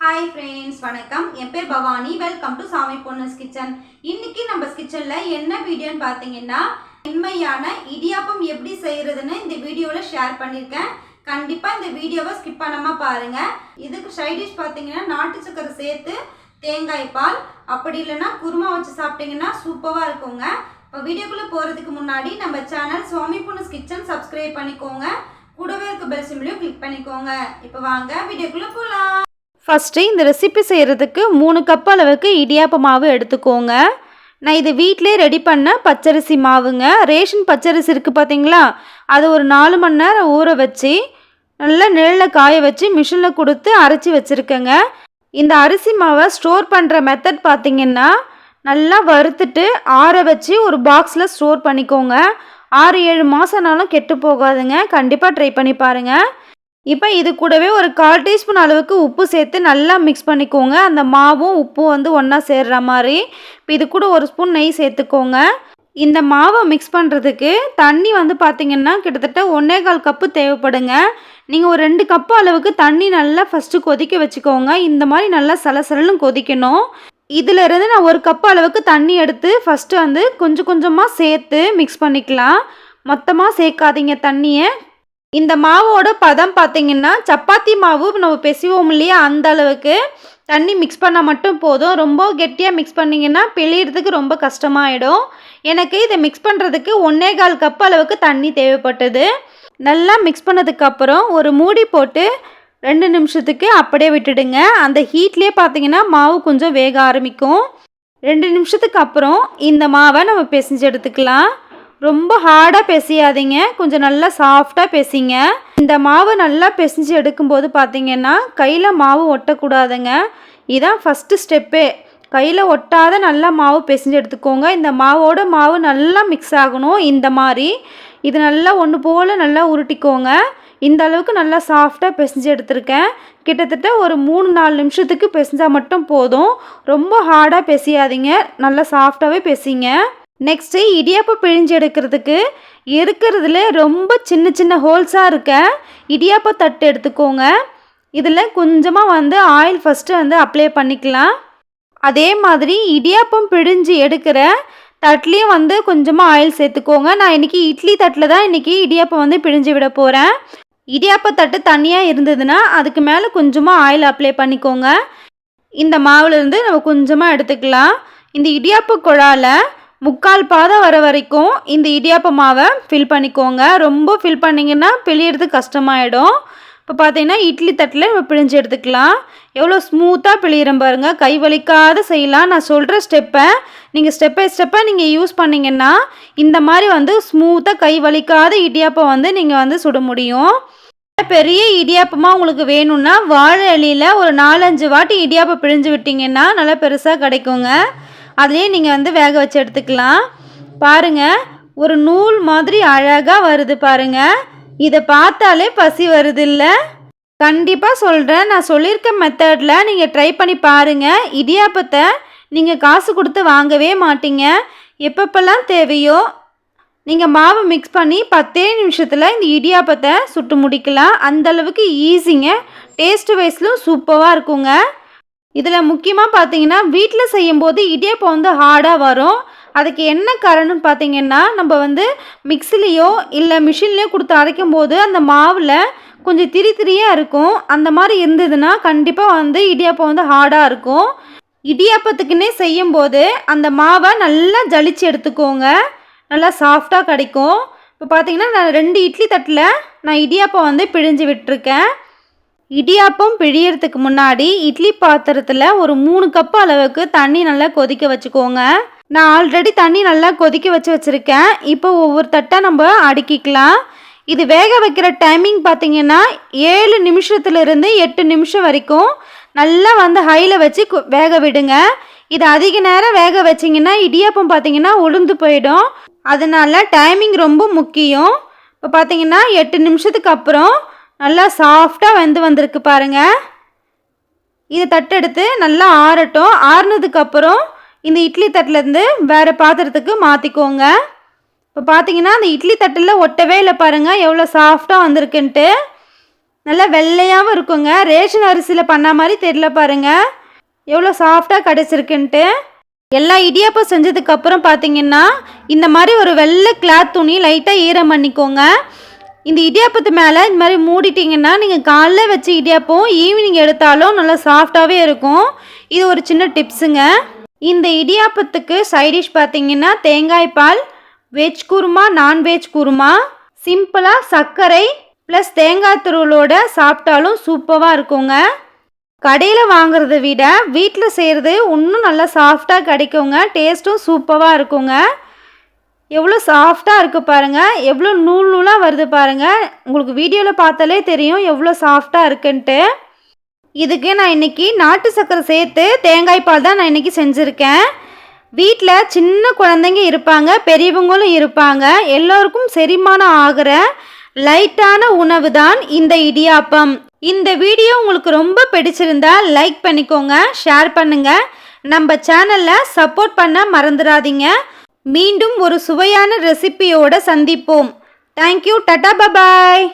Hi friends, வணக்கம். என் பேர் Bhavani. Welcome to சாமி பொண்ணுஸ் கிச்சன். இன்னைக்கு நம்ம கிச்சனில் என்ன வீடியோன்னு பார்த்தீங்கன்னா, உண்மையான இடியாப்பம் எப்படி செய்கிறதுன்னு இந்த வீடியோவில் ஷேர் பண்ணியிருக்கேன். கண்டிப்பாக இந்த வீடியோவை ஸ்கிப் பண்ணாமல் பாருங்கள். இதுக்கு சைட் டிஷ் பார்த்தீங்கன்னா நாட்டு சக்கரை சேர்த்து தேங்காய் பால், அப்படி இல்லைன்னா குருமா வச்சு சாப்பிட்டீங்கன்னா சூப்பராக இருக்குங்க. இப்போ வீடியோக்குள்ளே போகிறதுக்கு முன்னாடி நம்ம சேனல் சுவாமி பொண்ணுஸ் கிச்சன் சப்ஸ்கிரைப் பண்ணிக்கோங்க. கூடவே இருக்க பெல் சிம்பிளையும் கிளிக் பண்ணிக்கோங்க. இப்போ வாங்க வீடியோக்குள்ளே போகலாம். ஃபஸ்ட்டு இந்த ரெசிபி செய்கிறதுக்கு 3 கப் அளவுக்கு இடியாப்ப மாவு எடுத்துக்கோங்க. நான் இது வீட்டிலே ரெடி பண்ண பச்சரிசி மாவுங்க. ரேஷன் பச்சரிசி இருக்குது பார்த்தீங்களா, அது ஒரு 4 மணி நேரம் ஊற வச்சு நல்லா நிழலில் காய வச்சு மிஷினில் கொடுத்து அரைச்சி வச்சுருக்கேங்க. இந்த அரிசி மாவை ஸ்டோர் பண்ணுற மெத்தட் பார்த்திங்கன்னா, நல்லா வறுத்துட்டு ஆற வச்சு ஒரு பாக்ஸில் ஸ்டோர் பண்ணிக்கோங்க. 6-7 மாதம்னாலும் கெட்டு போகாதுங்க. கண்டிப்பாக ட்ரை பண்ணி பாருங்கள். இப்போ இது கூடவே ஒரு 1/4 டீஸ்பூன் அளவுக்கு உப்பு சேர்த்து நல்லா மிக்ஸ் பண்ணிக்கோங்க. அந்த மாவும் உப்பும் ஒன்றா சேர்கிற மாதிரி. இப்போ இது கூட 1 ஸ்பூன் நெய் சேர்த்துக்கோங்க. இந்த மாவை மிக்ஸ் பண்ணுறதுக்கு தண்ணி பார்த்திங்கன்னா கிட்டத்தட்ட 1/4 கப்பு தேவைப்படுங்க. நீங்கள் ஒரு 2 கப்பு அளவுக்கு தண்ணி நல்லா ஃபஸ்ட்டு கொதிக்க வச்சுக்கோங்க. இந்த மாதிரி நல்லா சலசலன்னு கொதிக்கணும். இதிலிருந்து நான் 1 கப்பு அளவுக்கு தண்ணி எடுத்து ஃபஸ்ட்டு கொஞ்சம் கொஞ்சமாக சேர்த்து மிக்ஸ் பண்ணிக்கலாம். மொத்தமாக சேர்க்காதீங்க தண்ணியை. இந்த மாவோட பதம் பார்த்திங்கன்னா, சப்பாத்தி மாவு நம்ம பிசைவோம் இல்லையா, அந்த அளவுக்கு தண்ணி மிக்ஸ் பண்ணால் மட்டும் போதும். ரொம்ப கெட்டியாக மிக்ஸ் பண்ணிங்கன்னா பிழியறதுக்கு ரொம்ப கஷ்டமாயிடும். எனக்கு இதை மிக்ஸ் பண்ணுறதுக்கு 1/4 கப் அளவுக்கு தண்ணி தேவைப்பட்டது. நல்லா மிக்ஸ் பண்ணதுக்கப்புறம் ஒரு மூடி போட்டு 2 நிமிஷத்துக்கு அப்படியே விட்டுடுங்க. அந்த ஹீட்லேயே பார்த்திங்கன்னா மாவு கொஞ்சம் வேக ஆரம்பிக்கும். 2 நிமிஷத்துக்கு அப்புறம் இந்த மாவை நம்ம பிசைஞ்சு எடுத்துக்கலாம். ரொம்ப ஹார்டாக பிசையாதீங்க, கொஞ்சம் நல்லா சாஃப்டாக பிசைங்க. இந்த மாவு நல்லா பிசைஞ்சு எடுக்கும்போது பார்த்திங்கன்னா கையில் மாவு ஒட்டக்கூடாதுங்க. இதுதான் ஃபஸ்ட்டு ஸ்டெப்பே. கையில் ஒட்டாத நல்லா மாவு பிசைஞ்சு எடுத்துக்கோங்க. இந்த மாவோட மாவு நல்லா மிக்ஸ் ஆகணும். இந்த மாதிரி இது நல்லா ஒன்று போல் நல்லா உருட்டிக்கோங்க. இந்த அளவுக்கு நல்லா சாஃப்டாக பிசைஞ்சு எடுத்துருக்கேன். கிட்டத்தட்ட ஒரு 3-4 நிமிஷத்துக்கு பிசைஞ்சால் மட்டும் போதும். ரொம்ப ஹார்டாக பிசையாதீங்க, நல்லா சாஃப்டாகவே பிசைங்க. நெக்ஸ்ட்டு இடியாப்பம் பிழிஞ்சு எடுக்கிறதுக்கு இருக்கிறதுல ரொம்ப சின்ன சின்ன ஹோல்ஸாக இருக்க இடியாப்ப தட்டு எடுத்துக்கோங்க. இதில் கொஞ்சமாக ஆயில் ஃபஸ்ட்டு அப்ளை பண்ணிக்கலாம். அதே மாதிரி இடியாப்பம் பிழிஞ்சு எடுக்கிற தட்லேயும் கொஞ்சமாக ஆயில் சேர்த்துக்கோங்க. நான் இன்றைக்கி இட்லி தட்டில் தான் இன்றைக்கி இடியாப்பம் பிழிஞ்சு விட போகிறேன். இடியாப்ப தட்டு தனியாக இருந்ததுன்னா அதுக்கு மேலே கொஞ்சமாக ஆயில் அப்ளை பண்ணிக்கோங்க. இந்த மாவுலேருந்து நம்ம கொஞ்சமாக எடுத்துக்கலாம். இந்த இடியாப்ப குழாயில் 3/4 பாதம் வர வரைக்கும் இந்த இடியாப்ப மாவை ஃபில் பண்ணிக்கோங்க. ரொம்ப ஃபில் பண்ணிங்கன்னா பிழியறது கஷ்டமாயிடும். இப்போ பார்த்தீங்கன்னா இட்லி தட்டில் நம்ம பிழிஞ்சு எடுத்துக்கலாம். எவ்வளோ ஸ்மூத்தாக பிழியிறோம் பாருங்கள். கை வலிக்காத செய்யலாம். நான் சொல்கிற ஸ்டெப்பை நீங்கள் ஸ்டெப் பை ஸ்டெப்பாக நீங்கள் யூஸ் பண்ணிங்கன்னா இந்த மாதிரி ஸ்மூத்தாக கை வலிக்காத இடியாப்பம் நீங்கள் சுட முடியும். பெரிய இடியாப்பமாக உங்களுக்கு வேணும்னா வாழை இலையில் ஒரு 4-5 வாட்டி இடியாப்பம் பிழிஞ்சு விட்டிங்கன்னா நல்லா பெருசாக கிடைக்குங்க. அதுலேயே நீங்கள் வேக வச்சு எடுத்துக்கலாம். பாருங்கள், ஒரு நூல் மாதிரி அழகாக வருது பாருங்கள். இதை பார்த்தாலே பசி வருது இல்லை? கண்டிப்பாக சொல்கிறேன், நான் சொல்லியிருக்க மெத்தடில் நீங்கள் ட்ரை பண்ணி பாருங்கள். இடியாப்பத்தை நீங்கள் காசு கொடுத்து வாங்கவே மாட்டீங்க. எப்பப்பெல்லாம் தேவையோ நீங்கள் மாவு மிக்ஸ் பண்ணி 10 நிமிஷத்தில் இந்த இடியாப்பத்தை சுட்டு முடிக்கலாம். அந்தளவுக்கு ஈஸிங்க. டேஸ்ட்டு வைஸ்லும் சூப்பராக இருக்குங்க. இதில் முக்கியமாக பார்த்தீங்கன்னா வீட்டில் செய்யும்போது இடியாப்பம் ஹார்டாக வரும். அதுக்கு என்ன காரணம்னு பார்த்தீங்கன்னா, நம்ம மிக்சிலேயோ இல்லை மிஷின்லேயோ கொடுத்து அரைக்கும் போது அந்த மாவில் கொஞ்சம் திரியாக இருக்கும். அந்த மாதிரி இருந்ததுன்னா கண்டிப்பாக இடியாப்பம் ஹார்டாக இருக்கும். இடியாப்பத்துக்குன்னே செய்யும்போது அந்த மாவை நல்லா ஜலிச்சு எடுத்துக்கோங்க. நல்லா சாஃப்டாக கிடைக்கும். இப்போ பார்த்தீங்கன்னா நான் 2 இட்லி தட்டில் நான் இடியாப்பம் பிழிஞ்சு விட்டுருக்கேன். இடியாப்பம் பிழியறதுக்கு முன்னாடி இட்லி பாத்திரத்தில் ஒரு 3 கப்பு அளவுக்கு தண்ணி நல்லா கொதிக்க வச்சுக்கோங்க. நான் ஆல்ரெடி தண்ணி நல்லா கொதிக்க வச்சுருக்கேன். இப்போ ஒவ்வொரு தட்டாக நம்ம அடுக்கிக்கலாம். இது வேக வைக்கிற டைமிங் பார்த்திங்கன்னா 7 நிமிஷத்துலேருந்து 8 நிமிஷம் வரைக்கும் நல்லா ஹையில் வச்சு வேக விடுங்க. இது அதிக நேரம் வேக வச்சிங்கன்னா இடியாப்பம் பார்த்திங்கன்னா உளுந்து போயிடும். அதனால டைமிங் ரொம்ப முக்கியம். இப்போ பார்த்திங்கன்னா 8 நிமிஷத்துக்கு அப்புறம் நல்லா சாஃப்டாக வந்திருக்கு பாருங்கள். இதை தட்டெடுத்து நல்லா ஆறட்டும். ஆறுனதுக்கப்புறம் இந்த இட்லி தட்டிலேருந்து வேறு பாத்திரத்துக்கு மாற்றிக்கோங்க. இப்போ பார்த்தீங்கன்னா அந்த இட்லி தட்டில் ஒட்டவே இல்லை பாருங்கள், எவ்வளோ சாஃப்டாக வந்திருக்குன்ட்டு. நல்லா வெள்ளையாகவும் இருக்குங்க. ரேஷன் அரிசியில் பண்ண மாதிரி தெரியல பாருங்கள், எவ்வளோ சாஃப்டாக கிடச்சிருக்குன்ட்டு. எல்லா இடியாப்பம் செஞ்சதுக்கப்புறம் பார்த்தீங்கன்னா இந்த மாதிரி ஒரு வெள்ளை கிளாத் துணி லைட்டாக ஈரம் பண்ணிக்கோங்க. இந்த இடியாப்பத்து மேலே இந்த மாதிரி மூடிட்டிங்கன்னா நீங்கள் காலைல வச்சு இடியாப்பம் ஈவினிங் எடுத்தாலும் நல்லா சாஃப்டாகவே இருக்கும். இது ஒரு சின்ன டிப்ஸுங்க. இந்த இடியாப்பத்துக்கு சைடிஷ் பார்த்தீங்கன்னா தேங்காய் பால், வெஜ் குருமா, நான்வெஜ் குருமா, சிம்பிளாக சர்க்கரை ப்ளஸ் தேங்காய் துருவலோடு சாப்பிட்டாலும் சூப்பராக இருக்குங்க. கடையில் வாங்குறத விட வீட்டில் செய்கிறது இன்னும் நல்லா சாஃப்டாக கிடைக்குங்க. டேஸ்ட்டும் சூப்பராக இருக்குங்க. எவ்வளோ சாஃப்டாக இருக்குது பாருங்கள், எவ்வளோ நூல் நூலாக வருது பாருங்கள். உங்களுக்கு வீடியோவில் பார்த்தாலே தெரியும் எவ்வளோ சாஃப்டாக இருக்குன்ட்டு. இதுக்கு நான் இன்றைக்கி நாட்டு சர்க்கரை சேர்த்து தேங்காய் பால் தான் நான் இன்றைக்கி செஞ்சுருக்கேன். வீட்டில் சின்ன குழந்தைங்க இருப்பாங்க, பெரியவங்களும் இருப்பாங்க. எல்லோருக்கும் செரிமானம் ஆகிற லைட்டான உணவு தான் இந்த இடியாப்பம். இந்த வீடியோ உங்களுக்கு ரொம்ப பிடிச்சிருந்தா லைக் பண்ணிக்கோங்க, ஷேர் பண்ணுங்கள். நம்ம சேனலில் சப்போர்ட் பண்ண மறந்துடாதீங்க. மீண்டும் ஒரு சுவையான ரெசிபியோடு சந்திப்போம். Thank you, Tata, bye bye.